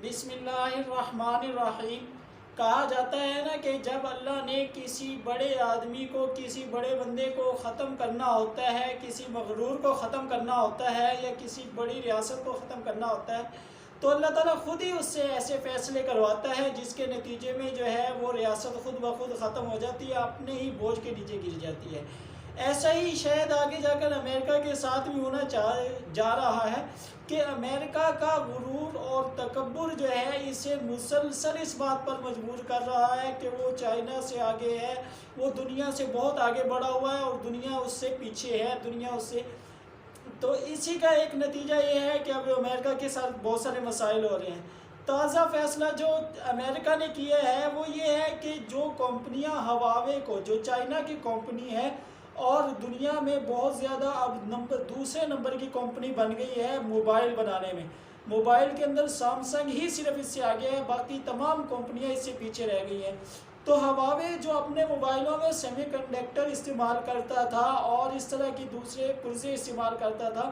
بسم اللہ الرحمن الرحیم۔ کہا جاتا ہے نا کہ جب اللہ نے کسی بڑے آدمی کو، کسی بڑے بندے کو ختم کرنا ہوتا ہے، کسی مغرور کو ختم کرنا ہوتا ہے یا کسی بڑی ریاست کو ختم کرنا ہوتا ہے تو اللہ تعالیٰ خود ہی اس سے ایسے فیصلے کرواتا ہے جس کے نتیجے میں جو ہے وہ ریاست خود بخود ختم ہو جاتی ہے، اپنے ہی بوجھ کے نیچے گر جاتی ہے۔ ایسا ہی شاید آگے جا کر امریکہ کے ساتھ بھی ہونا جا رہا ہے کہ امریکہ کا غرور اور تکبر جو ہے اسے مسلسل اس بات پر مجبور کر رہا ہے کہ وہ چائنا سے آگے ہے، وہ دنیا سے بہت آگے بڑھا ہوا ہے اور دنیا اس سے پیچھے ہے، دنیا اس سے۔ تو اسی کا ایک نتیجہ یہ ہے کہ اب امریکہ کے ساتھ بہت سارے مسائل ہو رہے ہیں۔ تازہ فیصلہ جو امریکہ نے کیا ہے وہ یہ ہے کہ جو کمپنیاں ہواوے کو، جو چائنا کی کمپنی ہے اور دنیا میں بہت زیادہ اب دوسرے نمبر کی کمپنی بن گئی ہے موبائل بنانے میں، موبائل کے اندر سامسنگ ہی صرف اس سے آگے ہے، باقی تمام کمپنیاں اس سے پیچھے رہ گئی ہیں۔ تو ہواوے جو اپنے موبائلوں میں سیمی کنڈکٹر استعمال کرتا تھا اور اس طرح کی دوسرے پرزے استعمال کرتا تھا،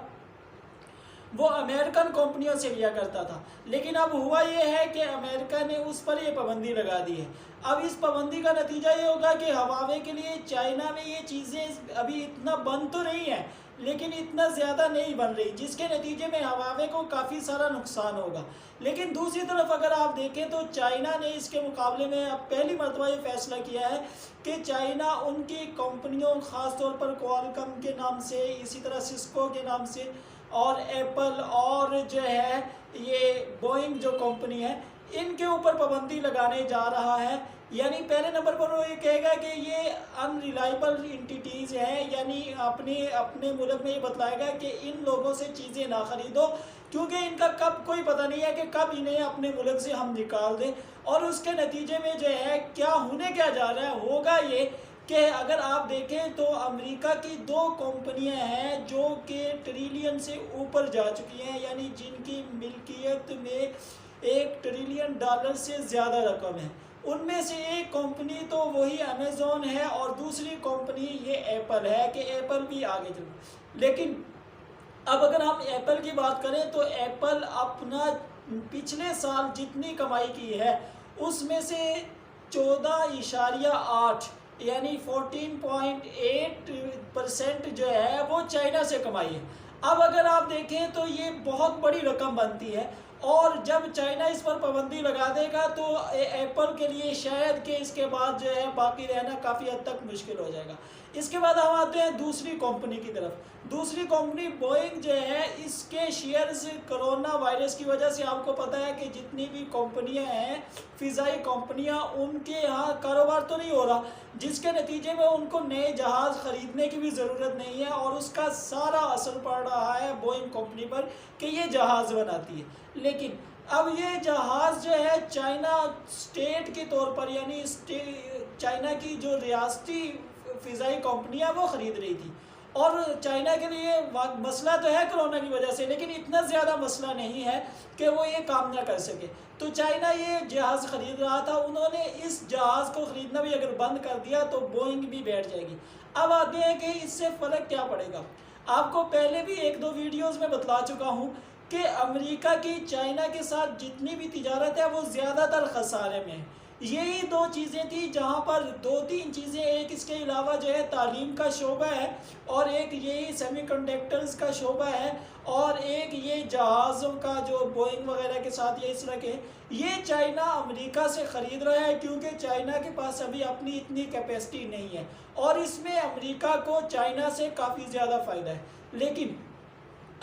وہ امریکن کمپنیوں سے لیا کرتا تھا، لیکن اب ہوا یہ ہے کہ امریکہ نے اس پر یہ پابندی لگا دی ہے۔ اب اس پابندی کا نتیجہ یہ ہوگا کہ ہواوے کے لیے چائنا میں یہ چیزیں ابھی اتنا بند تو نہیں ہیں لیکن اتنا زیادہ نہیں بن رہی، جس کے نتیجے میں ہواوے کو کافی سارا نقصان ہوگا۔ لیکن دوسری طرف اگر آپ دیکھیں تو چائنا نے اس کے مقابلے میں اب پہلی مرتبہ یہ فیصلہ کیا ہے کہ چائنا ان کی کمپنیوں، خاص طور پر کوالکم کے نام سے، اسی طرح سسکو کے نام سے اور ایپل اور جو ہے یہ بوئنگ جو کمپنی ہے، ان کے اوپر پابندی لگانے جا رہا ہے۔ یعنی پہلے نمبر پر وہ یہ کہے گا کہ یہ ان ریلائبل انٹیٹیز ہیں، یعنی اپنے ملک میں یہ بتلائے گا کہ ان لوگوں سے چیزیں نہ خریدو کیونکہ ان کا کب کوئی پتہ نہیں ہے کہ کب انہیں اپنے ملک سے ہم نکال دیں۔ اور اس کے نتیجے میں جو ہے کیا ہونے کیا جا رہا ہے، ہوگا یہ کہ اگر آپ دیکھیں تو امریکہ کی دو کمپنیاں ہیں جو کہ ٹریلین سے اوپر جا چکی ہیں، یعنی جن کی ملکیت میں $1 ٹریلین سے زیادہ رقم ہے۔ ان میں سے ایک کمپنی تو وہی امیزون ہے اور دوسری کمپنی یہ ایپل ہے کہ ایپل بھی آگے چل۔ لیکن اب اگر ہم ایپل کی بات کریں تو ایپل اپنا پچھلے سال جتنی کمائی کی ہے اس میں سے 14.8 یعنی 14.8% جو ہے وہ چائنا سے کمائی ہے۔ اب اگر آپ دیکھیں تو یہ بہت بڑی رقم بنتی ہے اور جب چائنا اس پر پابندی لگا دے گا تو ایپل کے لیے شاید کہ اس کے بعد جو ہے باقی رہنا کافی حد تک مشکل ہو جائے گا۔ اس کے بعد ہم آتے ہیں دوسری کمپنی کی طرف۔ دوسری کمپنی بوئنگ جو ہے، اس کے شیئرز کرونا وائرس کی وجہ سے آپ کو پتہ ہے کہ جتنی بھی کمپنیاں ہیں فضائی کمپنیاں، ان کے یہاں کاروبار تو نہیں ہو رہا، جس کے نتیجے میں ان کو نئے جہاز خریدنے کی بھی ضرورت نہیں ہے اور اس کا سارا اثر پڑ رہا ہے بوئنگ کمپنی پر کہ یہ جہاز بناتی ہے۔ لیکن اب یہ جہاز جو ہے چائنا اسٹیٹ کے طور پر، یعنی چائنا کی جو ریاستی فضائی کمپنیاں وہ خرید رہی تھی اور چائنا کے لیے مسئلہ تو ہے کرونا کی وجہ سے، لیکن اتنا زیادہ مسئلہ نہیں ہے کہ وہ یہ کام نہ کر سکے۔ تو چائنا یہ جہاز خرید رہا تھا، انہوں نے اس جہاز کو خریدنا بھی اگر بند کر دیا تو بوئنگ بھی بیٹھ جائے گی۔ اب آتے ہیں کہ اس سے فرق کیا پڑے گا۔ آپ کو پہلے بھی 1-2 ویڈیوز میں بتلا چکا ہوں کہ امریکہ کی چائنا کے ساتھ جتنی بھی تجارت ہے وہ زیادہ تر خسارے میں ہے۔ یہی 2 چیزیں تھیں جہاں پر 2-3 چیزیں، ایک اس کے علاوہ جو ہے تعلیم کا شعبہ ہے اور ایک یہی سیمی کنڈکٹرز کا شعبہ ہے اور ایک یہ جہازوں کا جو بوئنگ وغیرہ کے ساتھ یہ اس طرح کے، یہ چائنا امریکہ سے خرید رہا ہے کیونکہ چائنا کے پاس ابھی اپنی اتنی کیپیسٹی نہیں ہے اور اس میں امریکہ کو چائنا سے کافی زیادہ فائدہ ہے۔ لیکن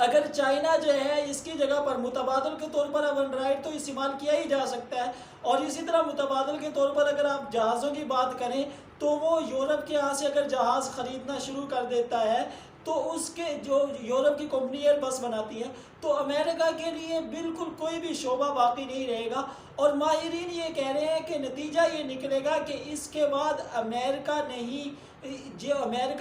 اگر چائنا جو ہے اس کی جگہ پر متبادل کے طور پر اب اینڈرائڈ تو استعمال کیا ہی جا سکتا ہے اور اسی طرح متبادل کے طور پر اگر آپ جہازوں کی بات کریں تو وہ یورپ کے یہاں سے اگر جہاز خریدنا شروع کر دیتا ہے تو اس کے جو یورپ کی کمپنی ایئر بس بناتی ہے تو امریکہ کے لیے بالکل کوئی بھی شعبہ باقی نہیں رہے گا۔ اور ماہرین یہ کہہ رہے ہیں کہ نتیجہ یہ نکلے گا کہ اس کے بعد امریکہ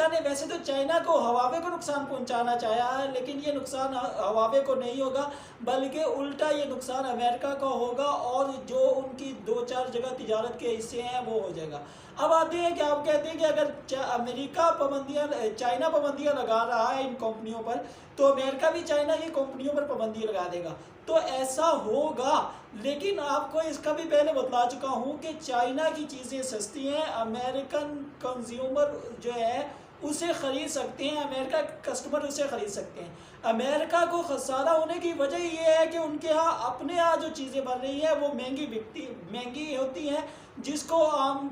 نے ویسے تو چائنا کو، ہواوے کو نقصان پہنچانا چاہا ہے لیکن یہ نقصان ہواوے کو نہیں ہوگا بلکہ الٹا یہ نقصان امریکہ کا ہوگا اور جو ان کی 2-4 جگہ تجارت کے حصے ہیں وہ ہو جائے گا۔ اب آتے ہیں کہ آپ کہتے ہیں کہ اگر چائنا پابندیاں لگا رہا ہے ان کمپنیوں پر تو امریکہ بھی چائنا کی کمپنیوں پر پابندی لگا دے گا، تو ایسا ہوگا۔ لیکن آپ کو اس کا بھی پہلے بتلا چکا ہوں کہ چائنا کی چیزیں سستی ہیں، امریکن کنزیومر جو ہے اسے خرید سکتے ہیں، امریکہ کسٹمر اسے خرید سکتے ہیں۔ امریکہ کو خسارہ ہونے کی وجہ یہ ہے کہ ان کے ہاں اپنے ہاں جو چیزیں بن رہی ہیں وہ مہنگی ہوتی ہیں، جس کو عام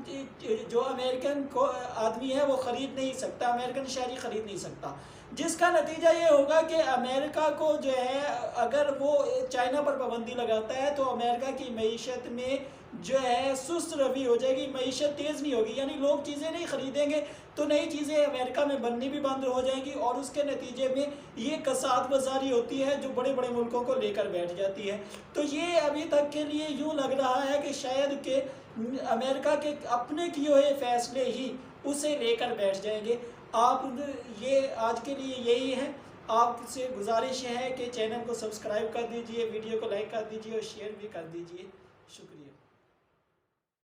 جو امریکن آدمی ہے وہ خرید نہیں سکتا، امریکن شہری خرید نہیں سکتا، جس کا نتیجہ یہ ہوگا کہ امریکہ کو جو ہے اگر وہ چائنا پر پابندی لگاتا ہے تو امریکہ کی معیشت میں جو ہے سست روی ہو جائے گی، معیشت تیز نہیں ہوگی، یعنی لوگ چیزیں نہیں خریدیں گے تو نئی چیزیں امریکہ میں بننی بھی بند ہو جائیں گی، اور اس کے نتیجے میں یہ کساد بازاری ہوتی ہے جو بڑے بڑے ملکوں کو لے کر بیٹھ جاتی ہے۔ تو یہ ابھی تک کے لیے یوں لگ رہا ہے کہ شاید کہ امریکہ کے اپنے کیے ہوئے فیصلے ہی اسے لے کر بیٹھ جائیں گے۔ آپ یہ آج کے لیے یہی ہے، آپ سے گزارش ہے کہ چینل کو سبسکرائب کر دیجئے، ویڈیو کو لائک کر دیجئے اور شیئر بھی کر دیجئے۔ شکریہ۔